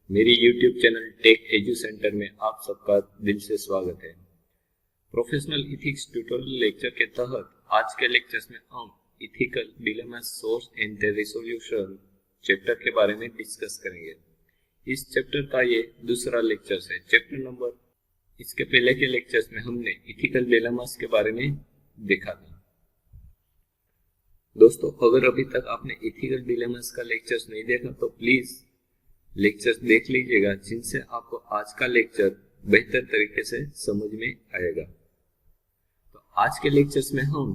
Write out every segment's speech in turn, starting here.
मेरी YouTube channel tech edu centre में आप सबका दिल से स्वागत है। प्रोफेशनल इथिक्स ट्यूटोरियल लेक्चर के तहत आज के लेक्चर्स में हम ethical dilemma source and their resolution chapter के बारे में डिस्कस करेंगे। इस चैप्टर का ये दूसरा लेक्चर है, चैप्टर नंबर। इसके पहले के लेक्चर्स में हमने इथिकल डिलेमास के बारे में देखा था। दोस्तों, अगर अभी तक आपने इथिकल डिलेमास का लेक्चर्स नहीं देखा तो प्लीज लेक्चर्स देख लीजिएगा, जिनसे आपको आज का लेक्चर बेहतर तरीके से समझ में आएगा। तो आज के लेक्चर्स में हम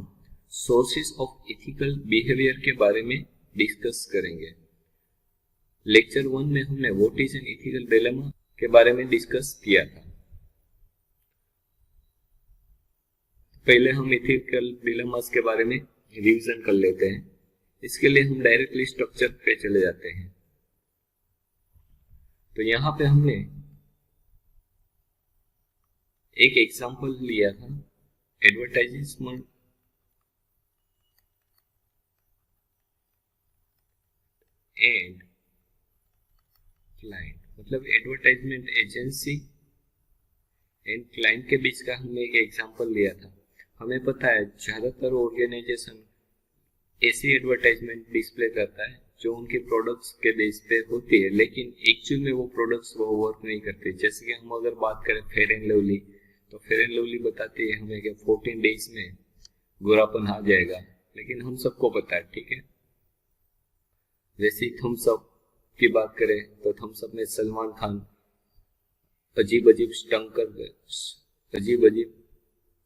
सोर्सेस ऑफ इथिकल बिहेवियर के बारे में डिस्कस करेंगे। लेक्चर 1 में हमने what is an ethical dilemma के बारे में डिस्कस किया था। पहले हम इथिकल डिलेमास के बारे में रिवीजन कर लेते हैं। इसके लिए हम डायरेक्टली स्ट्रक्चर पे चले जाते हैं। तो यहाँ पे हमने एक एग्जांपल लिया था, एडवर्टाइजमेंट एंड क्लाइंट, मतलब एडवर्टाइजमेंट एजेंसी एंड क्लाइंट के बीच का हमने एक एग्जांपल लिया था। हमें पता है ज्यादातर ऑर्गेनाइजेशन ऐसी एडवर्टाइजमेंट डिस्प्ले करता है जो उनके प्रोडक्ट्स के बेस पे होती है, लेकिन एक्चुअल में वो प्रोडक्ट्स वो वर्क नहीं करते। जैसे कि हम अगर बात करें फेयर एंड लवली, तो फेयर एंड लवली बताती है हमें कि 14 डेज में गोरापन आ जाएगा, लेकिन हम सबको पता है, ठीक है। जैसे थम्स अप की बात करें तो थम्स अप में सलमान खान अजीब अजीब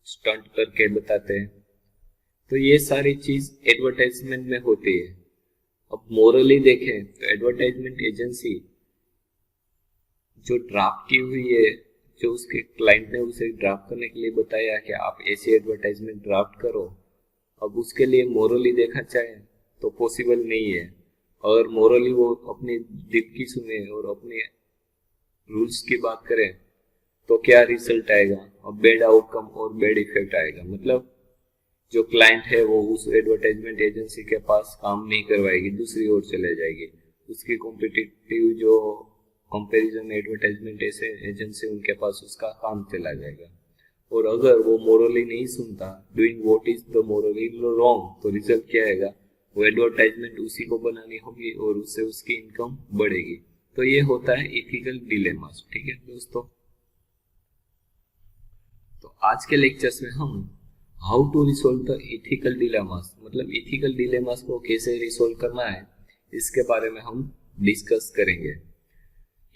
स्टंट करके बताते हैं। तो ये सारी चीज एडवर्टाइजमेंट में होती है। अब मोरली देखें तो एडवर्टाइजमेंट एजेंसी जो ड्राफ्ट की हुई है, जो उसके क्लाइंट ने उसे ड्राफ्ट करने के लिए बताया कि आप ऐसी एडवर्टाइजमेंट ड्राफ्ट करो, अब उसके लिए मोरली देखा जाए तो पॉसिबल नहीं है। और मोरली वो अपने दिल की सुने और अपने रूल्स की बात करें तो क्या रिजल्ट आएगा, अब बैड आउटकम और बैड इफेक्ट आएगा। मतलब जो क्लाइंट है वो उस एडवर्टाइजमेंट एजेंसी के पास काम नहीं करवाएगी, दूसरी ओर चले जाएगी। उसकी कॉम्पिटिटिव जो कंपैरिजन एडवर्टाइजमेंट एजेंसी उनके पास उसका काम चला जाएगा। और अगर वो मोरली नहीं सुनता, doing what is the Morli wrong, तो रिजल्ट क्या आएगा, वो एडवर्टाइजमेंट उसी को बनानी होगी और उससे उसकी इनकम बढ़ेगी। तो ये होता है इथिकल डिलेमास, ठीक है दोस्तों। तो आज के लेक्चर्स में हम how to resolve the ethical dilemmas, मतलब इथिकल डिलेमास को कैसे रिसोल्व करना है, इसके बारे में हम डिस्कस करेंगे।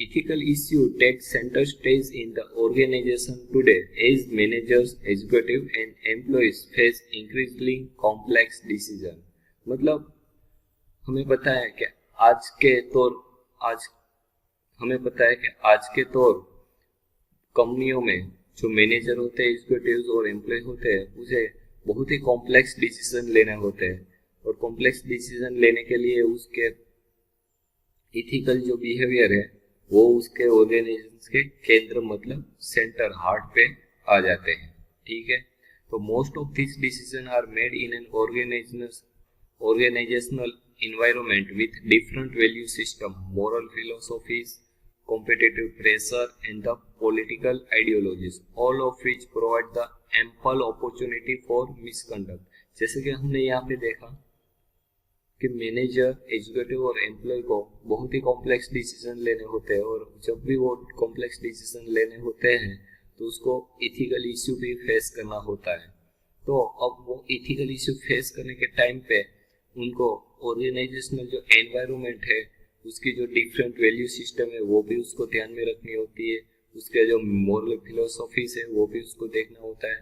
Ethical issue take centre stage in the organisation today as managers, executive and employees face increasingly complex decision. मतलब हमें पता है कि आज के तौर कंपनियों में जो मैनेजर होते हैं, एग्जीक्यूटिव्स और एम्प्लॉय होते हैं, उसे बहुत ही कॉम्प्लेक्स डिसीजन लेने होते हैं। और कॉम्प्लेक्स डिसीजन लेने के लिए उसके इथिकल जो बिहेवियर है वो उसके ऑर्गेनाइजेशन के केंद्र, मतलब सेंटर, हार्ट पे आ जाते हैं, ठीक है। तो most of this decision are made in an organizational environment with different value system, moral philosophies, competitive pressure and the political ideologies, all of which provide the ample opportunity for misconduct। जैसे कि हमने यहाँ पे देखा कि manager, executive और employ को बहुत ही कॉम्प्लेक्स डिसीजन लेने होते हैं, और जब भी वो कॉम्प्लेक्स डिसीजन लेने होते हैं तो उसको इथिकल इश्यू भी फेस करना होता है। तो अब वो इथिकल इश्यू फेस करने के टाइम पे उनको ऑर्गेनाइजेशनल जो एनवायरनमेंट है, उसकी जो डिफरेंट वैल्यू सिस्टम है वो भी उसको ध्यान में रखनी होती है। उसके जो मोरल फिलोसॉफीज है वो भी उसको देखना होता है।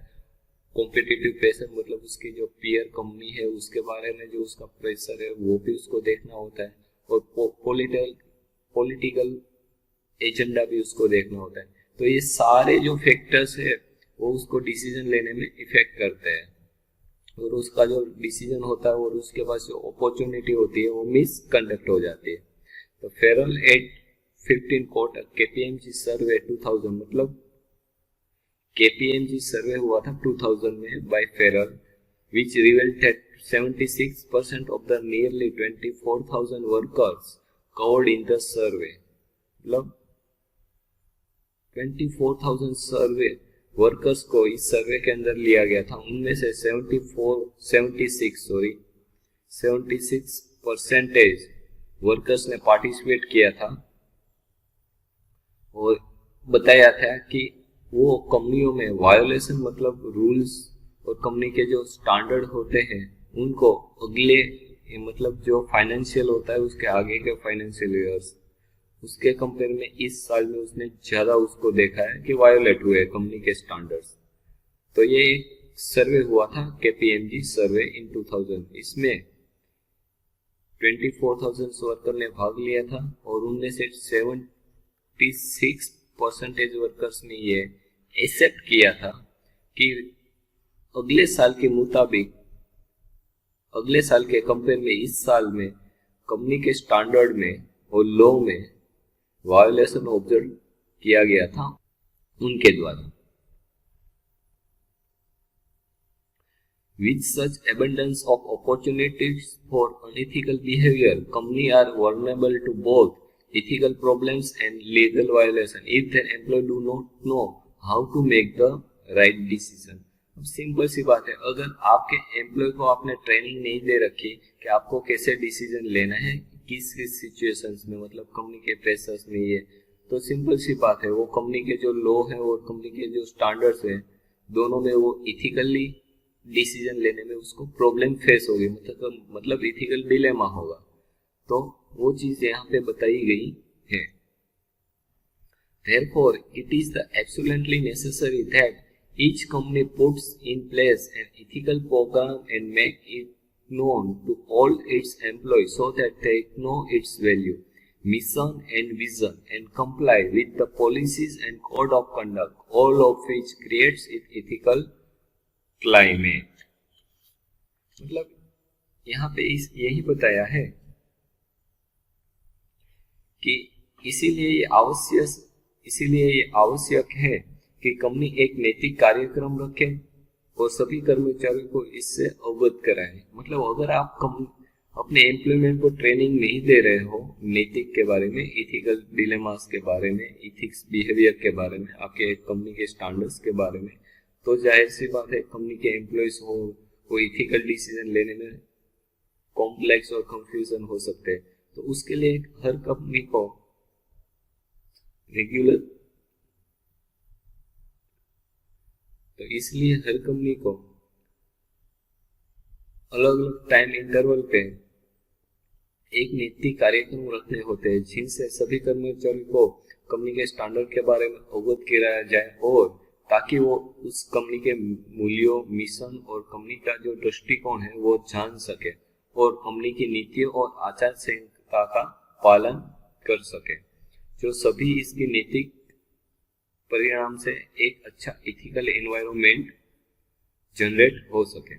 कॉम्पिटिटिव प्रेशर, मतलब उसकी जो पीयर कंपनी है उसके बारे में जो उसका प्रेशर है वो भी उसको देखना होता है। और पॉलिटिकल एजेंडा भी उसको देखना होता है। तो ये सारे जो फैक्टर्स है वो उसको डिसीजन लेने में इफेक्ट करते हैं, और उसका जो डिसीजन होता है और उसके पास जो अपॉर्चुनिटी होती है वो मिस कंडक्ट हो जाती है। तो Ferrell et 15 quote KPMG survey 2000, मतलब केपीएमजी सर्वे हुआ था 2000 में by Ferrell, which revealed that 76% of the nearly 24,000 workers covered in the survey मतलब 24,000 सर्वे वर्कर्स को इस सर्वे के अंदर लिया गया था। उनमें से 76% वर्कर्स ने पार्टिसिपेट किया था और बताया था कि वो कंपनियों में वायोलेशन मतलब रूल्स और कंपनी के जो स्टैंडर्ड होते हैं उनको अगले मतलब जो फाइनेंशियल होता है उसके आगे के फाइनेंशियल ईयर्स उसके कंपेयर में इस साल में उसने ज्यादा उसको देखा है कि वायोलेट हुए कंपनी के स्टैंडर्ड्स। तो ये एक सर्वे हुआ था KPMG सर्वे इन 2000। इसमें 24,000 वर्कर ने भाग लिया था और उनमें से 76% वर्कर्स ने ये एक्सेप्ट किया था कि अगले साल के मुताबिक अगले साल के कंपेयर में इस साल में कंपनी के स्टैंडर्ड में और लॉ में वायोलेशन ऑब्जर्व किया गया था उनके द्वारा। With such abundance of opportunities for unethical behavior, companies are vulnerable to both ethical problems and legal violation if their employees do not know how to make the right decision। अब simple सी बात है, अगर आपके employ को आपने training नहीं दे रखी कि आपको कैसे डिसीजन लेना है किस किस सिचुएशंस में, मतलब कंपनी के प्रेशर्स में, ये तो सिंपल सी बात है वो कंपनी के जो लॉ है और कंपनी के जो स्टैंडर्ड्स है दोनों में वो इथिकली डिसीजन लेने में उसको प्रॉब्लम फेस होगी, मतलब इथिकल डिलेमा होगा। तो वो चीज यहाँ पे बताई गई है। Therefore, it is the absolutely necessary that each company puts in place an ethical program and make it known to all its employees so that they know its value, mission and vision and comply with the policies and code of conduct, all of which creates it ethical climate। मतलब यहाँ पे यही बताया है कि इसीलिए ये आवश्यक है कि कंपनी एक नैतिक कार्यक्रम रखे और सभी कर्मचारियों को इससे अवगत कराए। मतलब अगर आप अपने एम्प्लॉयमेंट को ट्रेनिंग नहीं दे रहे हो नैतिक के बारे में, इथिकल डिलेमास के बारे में, इथिक्स बिहेवियर के बारे में, आपके कंपनी के स्टैंडर्ड्स के बारे में, तो जाहिर सी बात है कंपनी के एम्प्लॉयज हो वो इथिकल डिसीजन लेने में कॉम्प्लेक्स और कंफ्यूजन हो सकते हैं। तो उसके लिए हर कंपनी को रेगुलर इसलिए हर कंपनी को अलग अलग टाइम इंटरवल पे एक नैतिक कार्यक्रम रखने होते हैं जिनसे सभी कर्मचारियों को कंपनी के स्टैंडर्ड के बारे में अवगत कराया जाए और ताकि वो उस कंपनी के मूल्यों, मिशन और कंपनी का जो दृष्टिकोण है वो जान सके और कंपनी की नीतियों और आचार संहिता का पालन कर सके, जो सभी इसकी नैतिक परिणाम से एक अच्छा इथिकल एनवायरनमेंट जनरेट हो सके।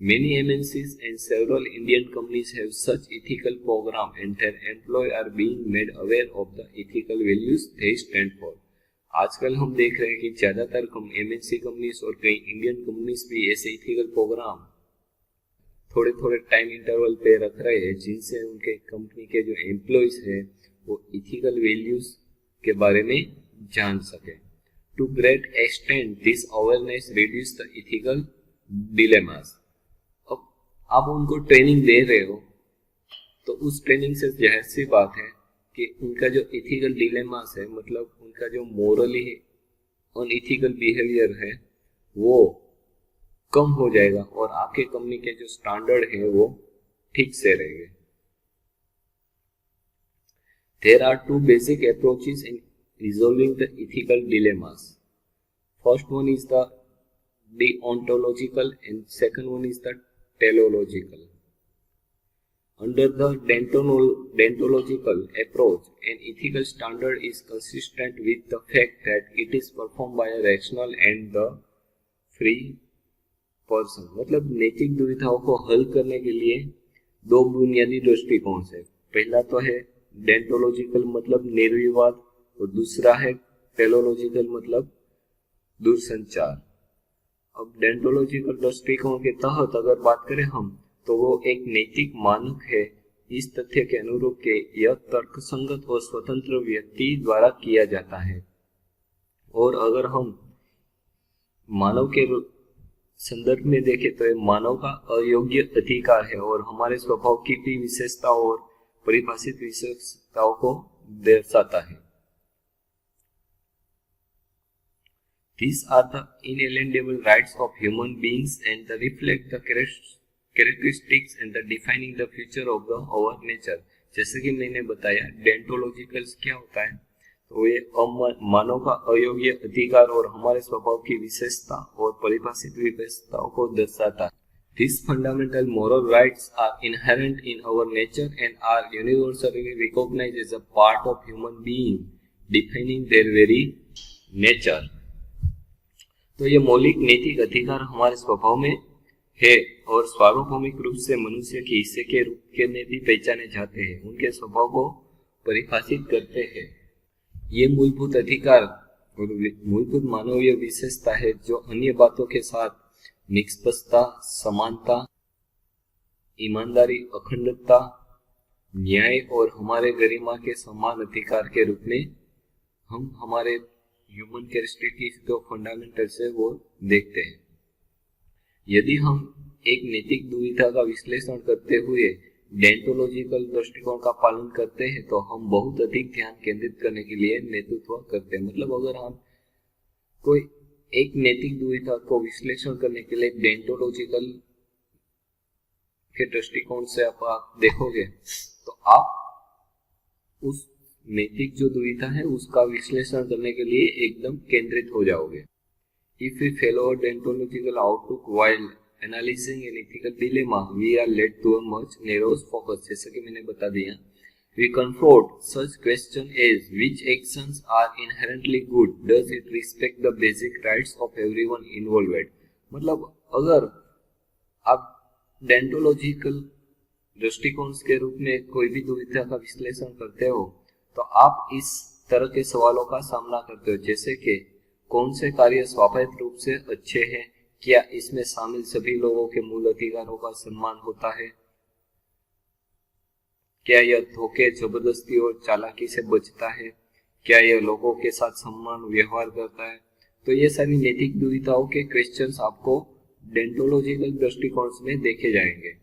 Many MNCs and several Indian companies have such ethical program and their employees are being made aware of the ethical values they stand for। आजकल हम देख रहे हैं कि ज्यादातर MNC कंपनीज और कई इंडियन कंपनीज भी ऐसे इथिकल प्रोग्राम थोड़े थोड़े टाइम इंटरवल पे रख रहे हैं जिनसे उनके कंपनी के जो एम्प्लॉयज है वो इथिकल वैल्यूज के बारे में जान सके। To great extent, this awareness reduce the ethical dilemmas। अब आप उनको ट्रेनिंग दे रहे हो तो उस ट्रेनिंग से जाहिर सी बात है कि उनका जो इथिकल डिलेमास है, मतलब उनका जो मोरली अनइथिकल बिहेवियर है वो कम हो जाएगा और आपके कंपनी के जो स्टैंडर्ड है वो ठीक से रहेंगे। There are two basic approaches in resolving the ethical dilemmas। First one is the deontological and second one is the teleological। Under the deontological approach, an ethical standard is consistent with the fact that it is performed by a rational and the free person। मतलब नैतिक दुविधाओं को हल करने के लिए दो बुनियादी दृष्टिकोण है। पहला तो है डेंटोलॉजिकल मतलब निर्विवाद और दूसरा है टेलोलॉजिकल मतलब दूरसंचार। अब डेंटोलॉजिकल दृष्टिकोण के तहत अगर बात करें हम तो वो एक नैतिक मानक है इस तथ्य के अनुरूप के यह तर्कसंगत और स्वतंत्र व्यक्ति द्वारा किया जाता है। और अगर हम मानव के संदर्भ में देखें तो यह मानव का अयोग्य अधिकार है और हमारे स्वभाव की भी विशेषताओं और परिभाषित विशेषताओं को दर्शाता है। These are the inalienable rights of human beings and they reflect the characteristics and the defining the future of the our nature। जैसे कि मैंने बताया डेंटोलॉजिकल्स क्या होता है, तो ये मानव का अयोग्य अधिकार और हमारे स्वभाव की विशेषता और परिभाषित विशेषताओं को दर्शाता है। These fundamental moral rights are inherent in our nature and are universally recognized as a part of human being, defining their very nature। तो ये मौलिक नैतिक अधिकार हमारे स्वभाव में है और सार्वभौमिक रूप से मनुष्य के हिस्से के रूप में भी पहचाने जाते हैं, उनके स्वभाव को परिभाषित करते हैं। ये मूलभूत अधिकार और मूलभूत मानवीय विशेषता है जो अन्य बातों के साथ निष्पक्षता, समानता, ईमानदारी, अखंडता, न्याय और हमारे गरिमा के समान अधिकार के रूप में हम हमारे ह्यूमन कैरेक्टरिस्टिक्स जो फंडामेंटल्स है वो देखते हैं। यदि हम एक नैतिक दुविधा का विश्लेषण करते हुए डेंटोलॉजिकल दृष्टिकोण का पालन करते हैं तो हम बहुत अधिक ध्यान केंद्रित करने के लिए नेतृत्व करते हैं। मतलब अगर हम कोई एक नैतिक दुविधा को विश्लेषण करने के लिए डेंटोलॉजिकल के दृष्टिकोण से आप देखोगे तो आप उस नैतिक जो दुविधा है उसका विश्लेषण करने के लिए एकदम केंद्रित हो जाओगे। If we follow a deontological outlook while analyzing an ethical dilemma, we are led to a much narrower focus। जैसा कि मैंने बता दिया, we confront such question as which actions are inherently good, does it respect the basic rights of everyone involved। मतलब अगर आप डेंटोलॉजिकल दृष्टिकोण के रूप में कोई भी दुविधा का विश्लेषण करते हो तो आप इस तरह के सवालों का सामना करते हो, जैसे कि कौन से कार्य स्वाभाविक रूप से अच्छे हैं, क्या इसमें शामिल सभी लोगों के मूल अधिकारों का सम्मान होता है, क्या यह धोखे, जबरदस्ती और चालाकी से बचता है, क्या यह लोगों के साथ सम्मान व्यवहार करता है। तो ये सारी नैतिक दुविधाओं के क्वेश्चंस आपको डेंटोलॉजिकल दृष्टिकोण में देखे जाएंगे।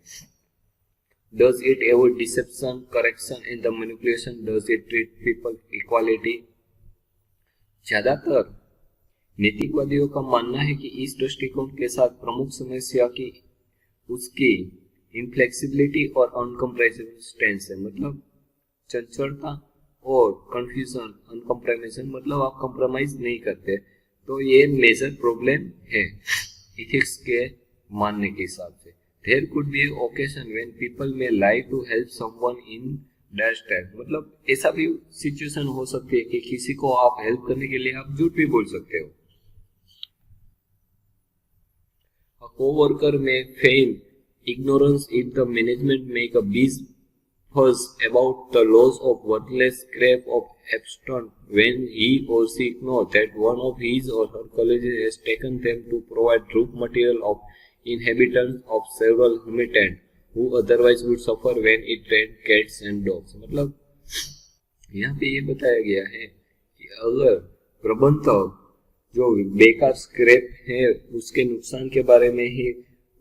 Does it avoid deception, correction and the manipulation? Does it treat people equality? ज्यादातर नैतिकवादियों का मानना है कि इस दृष्टिकोण के साथ प्रमुख समस्या की उसकी इनफ्लेक्सिबिलिटी और अनकम्प्रेसिबल स्टैंस है। मतलब चंचलता और कंफ्यूजन, अनकम्प्रोमाइजेशन, मतलब आप कंप्रोमाइज नहीं करते। तो ये मेजर प्रॉब्लम है इथिक्स के मानने के हिसाब से। There could be an occasion when people may lie to help someone in dire straits। मतलब ऐसा भी सिचुएशन हो सकती है कि किसी को आप हेल्प करने के लिए आप झूठ भी बोल सकते हो। A co-worker may feign ignorance if the management make a big fuss about the loss of worthless scrap of Epstein when he or she knows that one of his or her colleagues has taken them to provide roof material of inhabitants of several habitats who otherwise would suffer when it rained cats and dogs। मतलब यहाँ पे ये बताया गया है कि अगर प्रबंधक जो बेकार स्क्रैप है उसके नुकसान के बारे में ही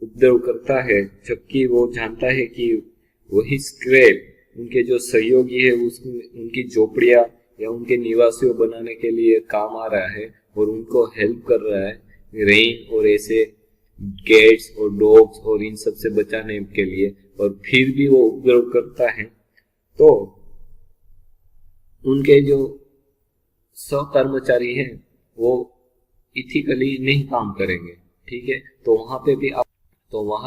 उपद्रव करता है, जबकि वो जानता है कि वही स्क्रैप उनके जो सहयोगी है उनकी झोपड़ियाँ या उनके निवासियों बनाने के लिए काम आ रहा है और उनको हेल्प कर रहा है रेन और ऐसे कैट्स और डॉग्स और इन सब से बचाने के लिए, और फिर भी वो उपद्रव करता है, तो उनके जो सहकर्मचारी हैं वो इथिकली नहीं काम करेंगे। ठीक है, तो वहां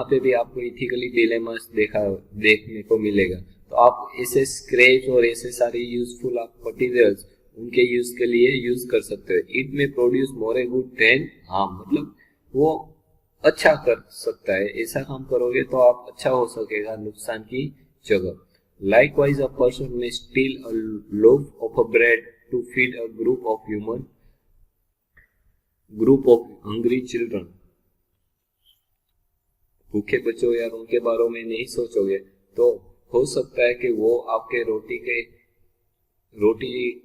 पे भी आपको इथिकली डिलेमास देखने को मिलेगा। तो आप ऐसे स्क्रैच और ऐसे सारे यूजफुल आप मटीरियल्स उनके यूज के लिए यूज कर सकते हो। इट में produce more a good than harm, मतलब वो अच्छा कर सकता है, ऐसा काम करोगे तो आप अच्छा हो सकेगा नुकसान की जगह। Likewise, a person may steal a loaf of a bread to feed a group of hungry children। भूखे बच्चों यार उनके बारे में नहीं सोचोगे तो हो सकता है कि वो आपके रोटी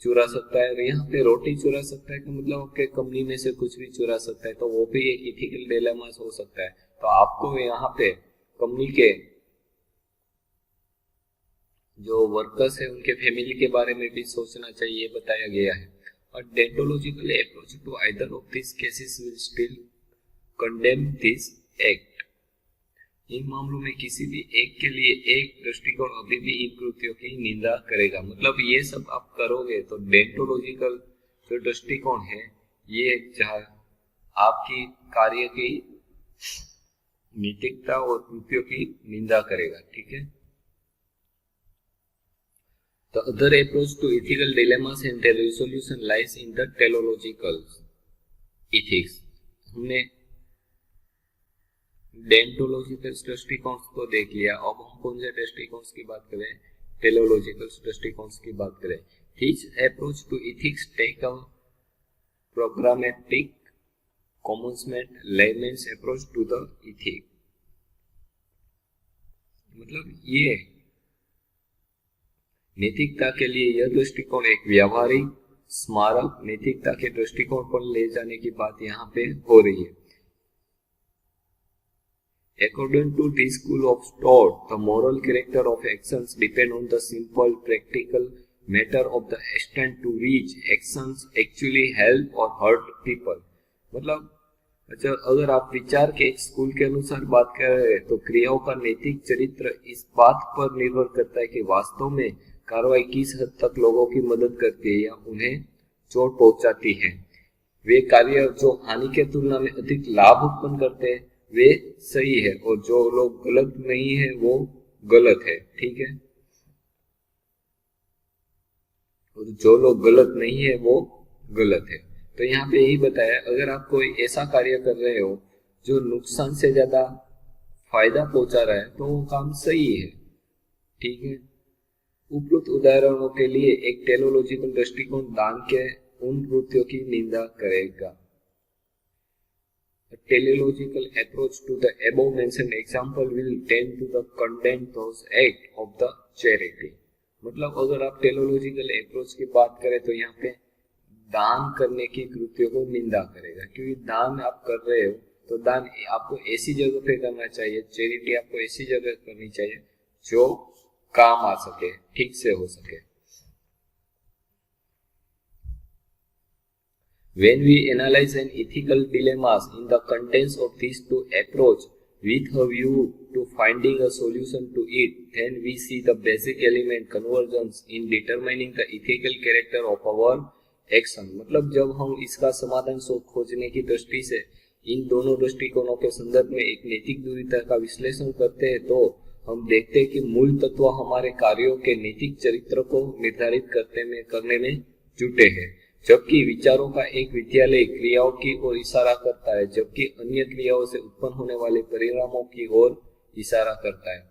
चुरा सकता है, और यहाँ पे रोटी चुरा सकता है कि मतलब आपके कंपनी में से कुछ भी चुरा सकता है, तो वो भी एक इथिकल डिलेमा हो सकता है। तो आपको यहाँ पे कंपनी के जो वर्कर्स है उनके फैमिली के बारे में भी सोचना चाहिए, बताया गया है। और deontological approach to either of this cases will still condemn this act. इन मामलों में किसी भी एक के लिए एक दृष्टिकोण अभी भी इन कृत्यों की निंदा करेगा। मतलब ये सब आप करोगे तो डेंटोलॉजिकल जो दृष्टिकोण है ये जहाँ आपकी कार्य की नैतिकता और कृत्यों की निंदा करेगा, ठीक है। The other approach to ethical dilemmas and their resolution lies in the teleological ethics। हमने डेंटोलॉजिकल दृष्टिकोण को देख लिया, अब हम कौन से दृष्टिकोण की बात करें, टेलोलॉजिकल दृष्टिकोण की बात करें। Each approach to ethics take a programmatic commencement layman's approach to the ethic। मतलब ये नैतिकता के लिए यह दृष्टिकोण एक व्यावहारिक स्मारक नैतिकता के दृष्टिकोण पर ले जाने की बात यहाँ पे हो रही है। According to this school of thought, the moral character of actions depend on the simple practical matter of the extent to which actions actually help or hurt people। मतलब अच्छा, अगर आप विचार के एक स्कूल के अनुसार बात कर रहे हैं तो क्रियाओं का नैतिक चरित्र इस बात पर निर्भर करता है कि वास्तव में कार्रवाई किस हद तक लोगों की मदद करती है या उन्हें चोट पहुंचाती है। वे कार्य जो हानि के तुलना में अधिक लाभ उत्पन्न करते हैं वे सही है, और जो लोग गलत नहीं है वो गलत है, ठीक है। और जो लोग गलत नहीं है वो गलत है। तो यहाँ पे यही बताया, अगर आप कोई ऐसा कार्य कर रहे हो जो नुकसान से ज्यादा फायदा पहुंचा रहा है तो वो काम सही है, ठीक है। उपरोक्त उदाहरणों के लिए एक टेलोलॉजिकल दृष्टिकोण दान के उन कृत्यों की निंदा करेगा। A teleological approach to the above mentioned example will tend to the condemn those act of the charity। मतलब अगर आप टेलोलॉजिकल अप्रोच की बात करें तो यहाँ पे दान करने की कृत्यों को निंदा करेगा, क्योंकि दान आप कर रहे हो तो दान आपको ऐसी जगह पे करना चाहिए, चैरिटी आपको ऐसी जगह करनी चाहिए जो काम आ सके, ठीक से हो सके। When we analyze an ethical dilemmas in the contents of these two approach with a view to finding a solution to it, then we see the basic element convergence in determining the ethical character of our action। मतलब जब हम इसका समाधान खोजने की दृष्टि से इन दोनों दृष्टिकोणों के संदर्भ में एक नैतिक दूरिता का विश्लेषण करते हैं तो हम देखते हैं कि मूल तत्व हमारे कार्यों के नैतिक चरित्र को निर्धारित करने में जुटे हैं, जबकि विचारों का एक विद्यालय क्रियाओं की ओर इशारा करता है, जबकि अन्य क्रियाओं से उत्पन्न होने वाले परिणामों की ओर इशारा करता है।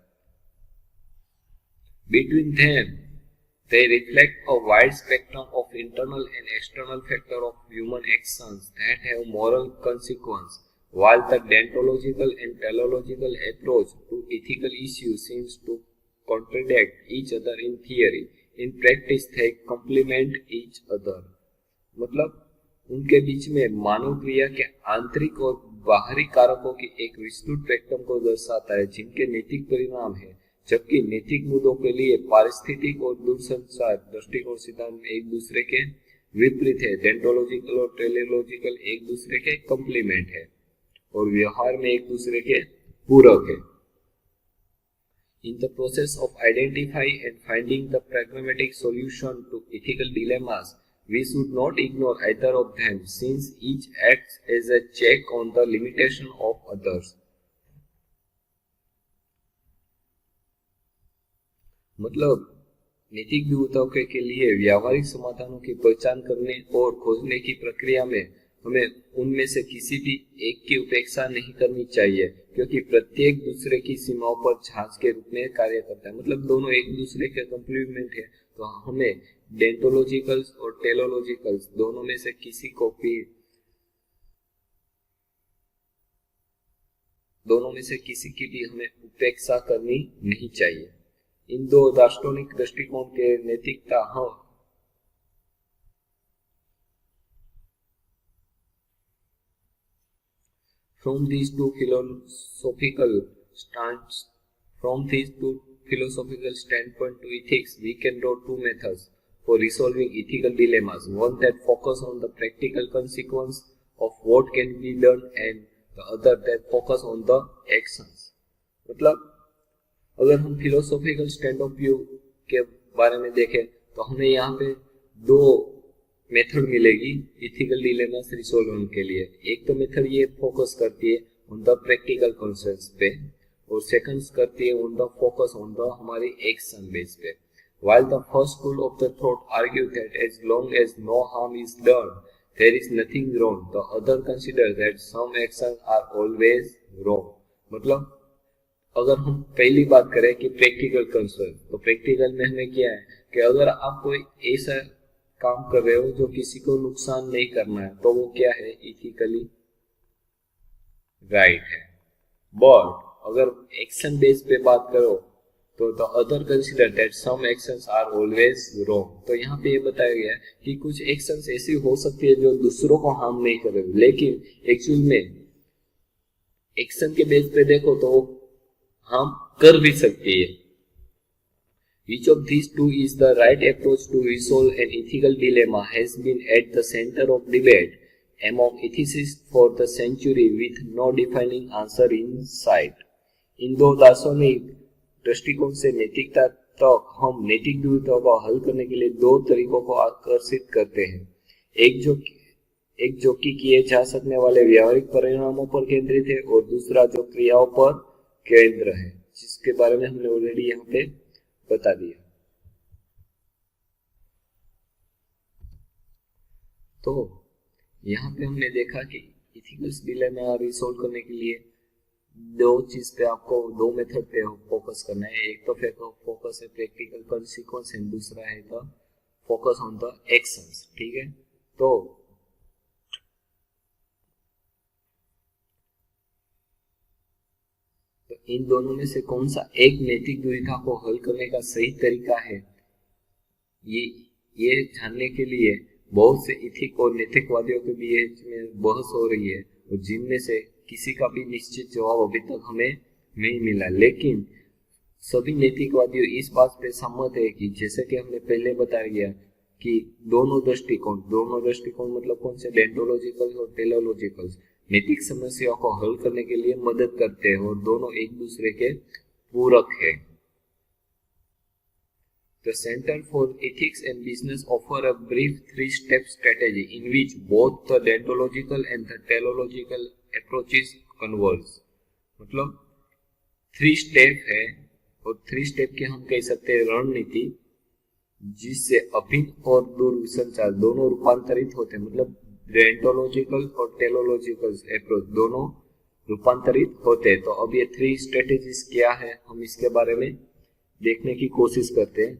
Between them, they reflect a wide spectrum of internal and external factors of human actions that have moral consequence. While the deontological and teleological approach to ethical issues seems to contradict each other in theory, in practice they complement each other। मतलब उनके बीच में मानव क्रिया के आंतरिक और बाहरी कारकों की एक विस्तृत स्पेक्ट्रम को दर्शाता है जिनके नैतिक परिणाम है, जबकि नैतिक मुद्दों के लिए पारिस्थितिक और दूरसंचार दृष्टिकोण सिद्धांत में एक दूसरे के विपरीत है। डेंटोलॉजिकल और टेलीलॉजिकल एक दूसरे के कॉम्प्लीमेंट है और व्यवहार में एक दूसरे के पूरक है। In the process of identifying and finding the pragmatic solution to ethical dilemmas, we should not ignore either of them, since each acts as a check on the limitation of others। मतलब नैतिक दूरताओं के लिए व्यावहारिक समाधानों की पहचान करने और खोजने की प्रक्रिया में हमें उनमें से किसी भी एक की उपेक्षा नहीं करनी चाहिए, क्योंकि प्रत्येक दूसरे की सीमाओं पर जांच के रूप में कार्य करता है। मतलब दोनों एक दूसरे के कॉम्प्लीमेंट है, तो हमें डेंटोलॉजिकल्स और टेलोलॉजिकल्स दोनों में से किसी की भी हमें उपेक्षा करनी नहीं चाहिए। इन दो दार्शनिक दृष्टिकोण के नैतिकता From these two philosophical standpoint to ethics, we can draw two methods for resolving ethical dilemmas. One that focus on the practical consequence of what can be done, and the other that focus on the actions. मतलब अगर हम philosophical stand of view के बारे में देखें तो हमें यहाँ पे दो मेथड मिलेगी इथिकल डिलेमास रिसोल्व होने के लिए। एक तो मेथड ये फोकस करती है ऑन द प्रैक्टिकल कॉन्सेप्ट्स पे, और सेकंड करती है on the focus on the हमारी एक्शन बेस पे। While the first school of the thought argue that as long as no harm is done, there is nothing wrong, the other consider that some actions are always wrong। मतलब अगर हम पहली बात करें कि practical concern, तो practical में हमें क्या है कि अगर आप कोई ऐसा काम कर रहे हो जो किसी को नुकसान नहीं करना है तो वो क्या है, इथिकली राइट है। बट अगर एक्शन बेस पे बात करो तो the other consider that some actions are always wrong. तो यहाँ पे ये बताया गया है कि कुछ एक्शंस ऐसी हो सकती है जो दूसरों को हार्म नहीं करे, लेकिन एक्चुअल में एक्शन के बेस पे देखो तो वो हार्म कर भी सकती है। Which of these two is the right approach to resolve an ethical dilemma has been at the center of debate among ethicists for the century, with no defining answer in sight। इन दो दार्शनिक दृष्टिकोण से नैतिकता तक हम नैतिक दुविधाओं को हल करने के लिए दो तरीकों को आकर्षित करते हैं। एक जो कि किए जा सकने वाले व्यावहारिक परिणामों पर केंद्रित है, और दूसरा जो क्रियाओं पर केंद्र है, जिसके बारे में हमने ऑलरेडी यहाँ पे बता दिया। तो यहाँ पे हमने देखा कि इथिकल डिलेमा रिसोल्व करने के लिए दो चीज पे आपको दो मेथड पे फोकस करना है। एक तो फोकस है प्रैक्टिकल कॉन्सिक्वेंस एंड दूसरा है the focus on the actions. ठीक है, तो इन दोनों में से कौन सा एक नैतिक दुविधा को हल करने का सही तरीका है, ये जानने के लिए बहुत से इथिक और नैतिकवादियों के बीच में बहस हो रही है, और जिनमें से किसी का भी निश्चित जवाब अभी तक हमें नहीं मिला। लेकिन सभी नैतिकवादी इस बात पे सहमत है कि जैसे कि हमने पहले बताया गया कि दोनों दृष्टिकोण मतलब कौन से, डेंटोलॉजिकल और टेलोलॉजिकल, नैतिक समस्याओं को हल करने के लिए मदद करते हैं और दोनों एक दूसरे के पूरक है। The Center for Ethics and Business offer a brief three-step strategy in which both the deontological and the teleological approaches converge। मतलब 3 स्टेप है, और 3 स्टेप के हम कह सकते हैं रणनीति, जिससे अभिन्न और दूरसंचार दोनों रूपांतरित होते हैं। मतलब डेंटोलॉजिकल और टेलोलॉजिकल अप्रोच दोनों रूपांतरित होते हैं। तो अब ये 3 स्ट्रेटेजीज क्या है, हम इसके बारे में देखने की कोशिश करते हैं।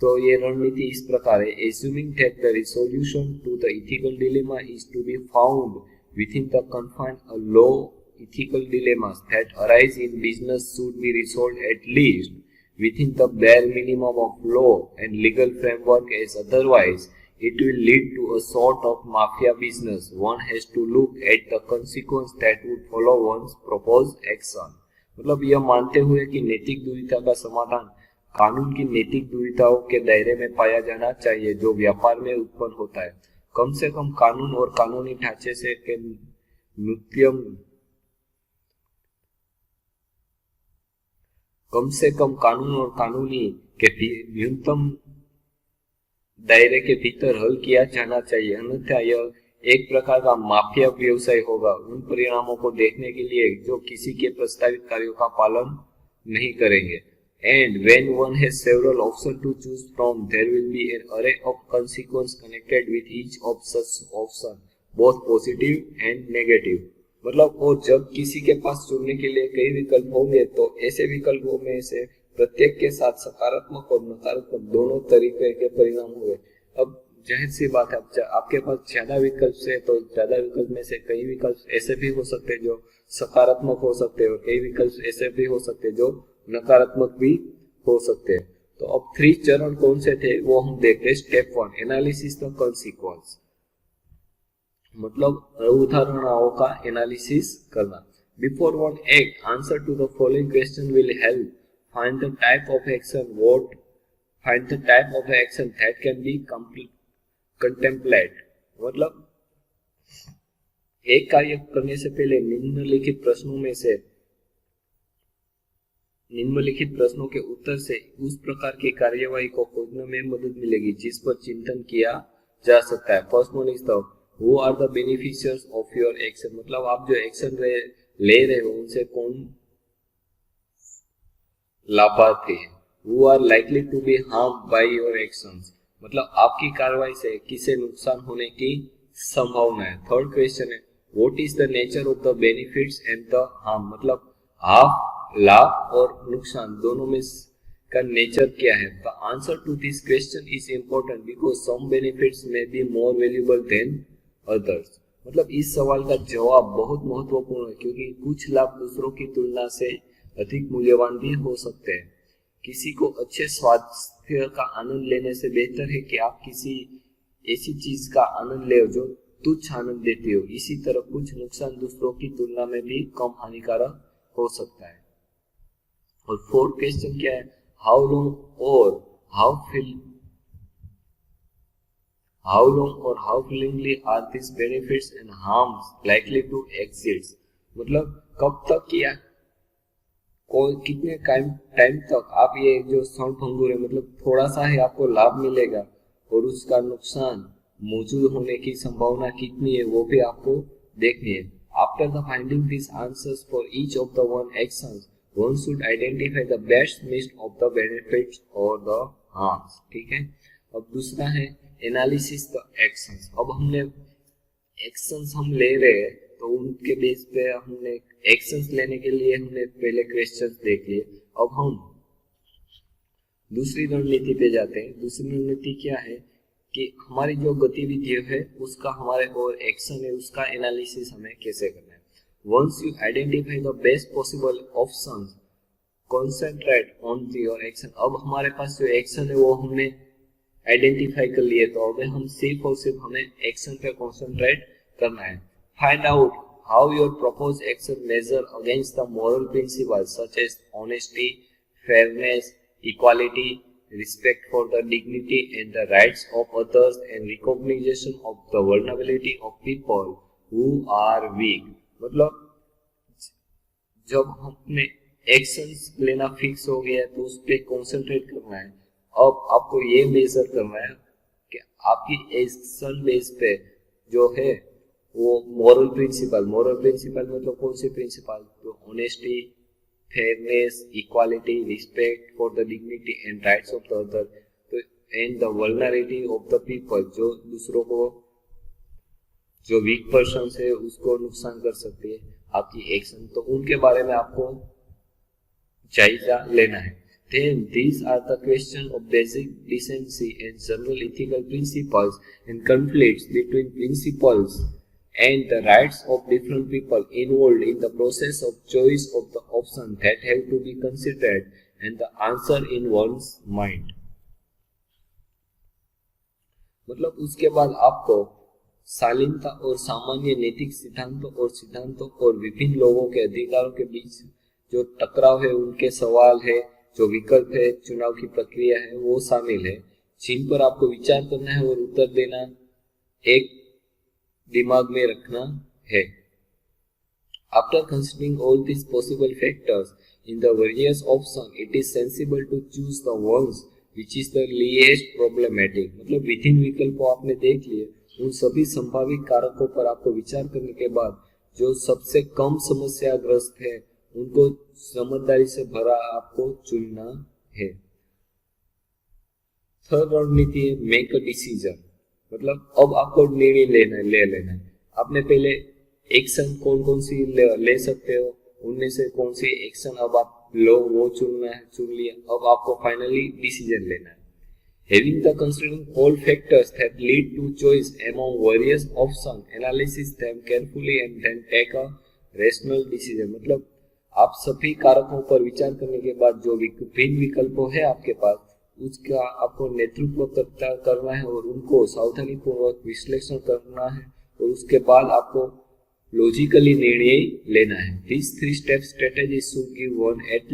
तो ये रणनीति इस प्रकार है। Assuming that the resolution to the ethical dilemma is to be found within the confines of law, ethical dilemmas that arise in business should be resolved at least within the bare minimum of law and legal framework, as otherwise it will lead to a sort of mafia business। One has to look at the consequence that would follow one's proposed action। मतलब यह मानते हुए कि नैतिक दुविधा का समाधान कानून की नैतिक दुविधाओं के दायरे में पाया जाना चाहिए जो व्यापार में उत्पन्न होता है। कम से कम कानून और कानूनी ढांचे से के न्यूनतम दायरे के भीतर हल किया जाना चाहिए, अन्यथा यह एक प्रकार का माफिया व्यवसाय होगा उन परिणामों को देखने के लिए जो किसी के प्रस्तावित कार्यों का पालन नहीं करेंगे। And when one has several options to choose from, there will be an array of consequences connected with each of such options, both positive and negative। मतलब और जब किसी के पास चुनने के लिए कई विकल्प होंगे तो ऐसे विकल्पों में से प्रत्येक के साथ सकारात्मक और नकारात्मक दोनों तरीके के परिणाम होंगे। अब जाहिर सी बात है, आपके पास ज्यादा विकल्प है तो ज्यादा विकल्प में से कई विकल्प ऐसे भी हो सकते हैं जो सकारात्मक हो सकते हैं, और कई विकल्प ऐसे भी हो सकते हैं जो नकारात्मक भी हो सकते हैं। तो अब 3 चरण कौन से थे वो हम देखते हैं। स्टेप 1 एनालिसिस द कॉन्सिक्वेंस, मतलब उदाहरणों का एनालिसिस करना। Before one act answer to the following question will help find the type of action what find the type of action that can be contemplate, मतलब एक कार्य करने से पहले निम्नलिखित प्रश्नों के उत्तर से उस प्रकार की कार्यवाही को खोजने में मदद मिलेगी जिस पर चिंतन किया जा सकता है। First one is the who are the beneficiaries of your action, मतलब आप जो एक्शन ले रहे हो उनसे कौन लाभार्थी है। Who are likely to be harmed by your actions, मतलब आपकी कार्रवाई से किसे नुकसान होने की संभावना है। थर्ड क्वेश्चन है what is the nature of the benefits and the harm, मतलब आप लाभ और नुकसान दोनों में का नेचर क्या है। The answer to this question is important because some benefits may be more valuable than others, मतलब इस सवाल का जवाब बहुत महत्वपूर्ण है क्योंकि कुछ लाभ दूसरों की तुलना से अधिक मूल्यवान भी हो सकते हैं। किसी को अच्छे स्वास्थ्य का आनंद लेने से बेहतर है कि आप किसी ऐसी चीज का आनंद ले जो तुच्छ आनंद देती हो। इसी तरह कुछ नुकसान दूसरों की तुलना में भी कम हानिकारक हो सकता है। और फोर्थ क्वेश्चन क्या है हाउ लॉन्ग और how willingly are these benefits and harms likely to exist, मतलब कब तक या कितने टाइम तक आप ये जो क्षणभंगुर है, मतलब थोड़ा सा ही आपको लाभ मिलेगा और उसका नुकसान मौजूद होने की संभावना कितनी है वो भी आपको देखनी है। After the finding this answers for each of the one actions one should identify the best mix of the benefits or the harms, ठीक है। अब दूसरा है एनालिसिस द एक्शंस। अब हमने एक्शंस हम ले रहे हैं तो उनके बेस पे हमने एक्शंस लेने के लिए हमने पहले क्वेश्चंस देख लिए। अब हम दूसरी रणनीति पे जाते हैं। दूसरी रणनीति क्या है कि हमारी जो गतिविधि है उसका हमारे और एक्शन है उसका एनालिसिस हमें कैसे करना है। Once you identify the best possible options, concentrate on your action। अब हमारे पास जो एक्शन है वो हमने आइडेंटिफाई कर लिए तो अब हम सिर्फ और सिर्फ हमें एक्शन पे कंसंट्रेट करना है। Find out how your proposed action measure against the moral principles such as honesty, fairness, equality, respect for the dignity and the rights of others and recognition of the vulnerability of people who are weak, मतलब जब हमने actions लेना fix हो गया तो उस पर concentrate करना है। अब आपको ये मेजर करना है कि आपकी एक्शन बेस पे जो है वो मोरल प्रिंसिपल मतलब कौन से प्रिंसिपल, तो honesty, fairness, equality, respect for the dignity and rights of the other, तो and the vulnerability of the people, जो दूसरों को जो वीक पर्सन है उसको नुकसान कर सकती है आपकी एक्शन, तो उनके बारे में आपको जायजा लेना है। Then these are the question of basic decency and general ethical principles and conflicts between principles and the rights of different people involved in the process of choice of the option that have to be considered and the answer in one's mind, मतलब उसके बाद आपको शालीनता और सामान्य नैतिक सिद्धांतों और विभिन्न लोगों के अधिकारों के बीच जो टकराव है, उनके सवाल है, जो विकल्प है, चुनाव की प्रक्रिया है, वो शामिल है जिन पर आपको विचार करना है और उत्तर देना एक दिमाग में रखना है। After considering all these possible factors in the various options, it is sensible to choose the ones which is the least problematic, मतलब विभिन्न विकल्पों आपने देख लिए, उन सभी संभावित कारकों पर आपको विचार करने के बाद जो सबसे कम समस्याग्रस्त है उनको समझदारी से भरा आपको चुनना है। थर्ड रणनीति है मेक अ डिसीजन, मतलब अब आपको निर्णय ले लेना है। आपने पहले एक्शन कौन सी ले सकते हो, उनमें से कौन सी एक्शन अब आप लो वो चुन लिया, अब आपको फाइनली डिसीजन लेना है। Having the considering all factors that lead to choice among various options, analyze them carefully and then take a rational decision, मतलब आप सभी कारकों पर विचार करने के बाद जो भिन्न विकल्पों है आपके पास, उसका आपको नेतृत्व करना है और उनको सावधानी पूर्वक विश्लेषण करना है और उसके बाद आपको लॉजिकली निर्णय लेना है। These 3 step strategies should give one at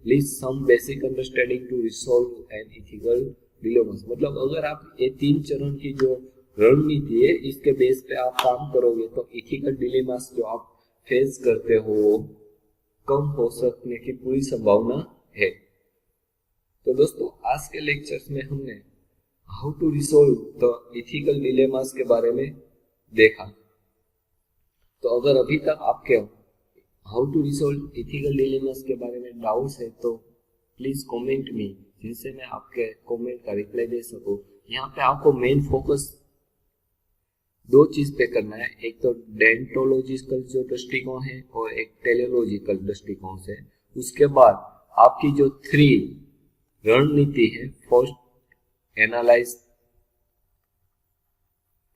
least some basic understanding to resolve an ethical dilemma। मतलब अगर आप ये 3 चरण की जो रणनीति है इसके बेस पे आप काम करोगे तो इथिकल डिलेमास जो आप फेस करते हो वो कम हो सकने की पूरी संभावना है। तो दोस्तों आज के लेक्चर्स में हमने how to resolve the ethical dilemmas के बारे में देखा। तो अगर अभी तक आपके how to resolve ethical dilemmas के बारे में डाउट्स है तो प्लीज कमेंट मी, जिनसे मैं आपके कमेंट का रिप्लाई दे सकूं। यहाँ पे आपको मेन फोकस 2 चीज पे करना है, एक तो डेंटोलॉजिकल जो दृष्टिकोण है और एक टेलियोलॉजिकल दृष्टिकोण से। उसके बाद आपकी जो 3 रणनीति है, फर्स्ट एनालाइज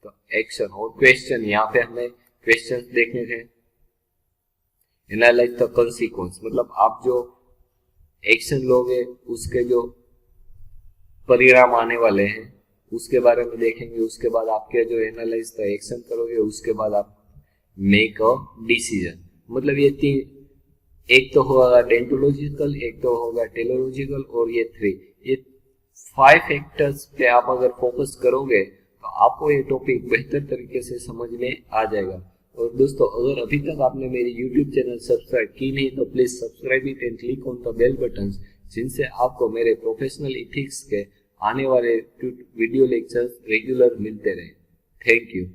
द एक्शन और क्वेश्चन, यहाँ पे हमें क्वेश्चन देखने थे। एनालाइज द कॉन्सिक्वेंस मतलब आप जो एक्शन लोगे उसके जो परिणाम आने वाले हैं उसके बारे में देखेंगे। उसके बाद आपके जो एनालाइज द एक्शन करोगे उसके बाद आप मेक अ डिसीजन। मतलब ये 3, एक तो होगा डेंटोलॉजिकल, एक तो होगा टेलियोलॉजिकल और ये 5 फैक्टर्स पे आप अगर फोकस करोगे तो आपको ये टॉपिक बेहतर तरीके से समझ में आ जाएगा। और दोस्तों अगर अभी तक आपने मेरी YouTube चैनल सब्सक्राइब की नहीं तो please subscribe it and click on the bell button, जिनसे आपको मेरे प्रोफेशनल इथिक्स के आने वाले वीडियो लेक्चर्स रेगुलर मिलते रहे। Thank you.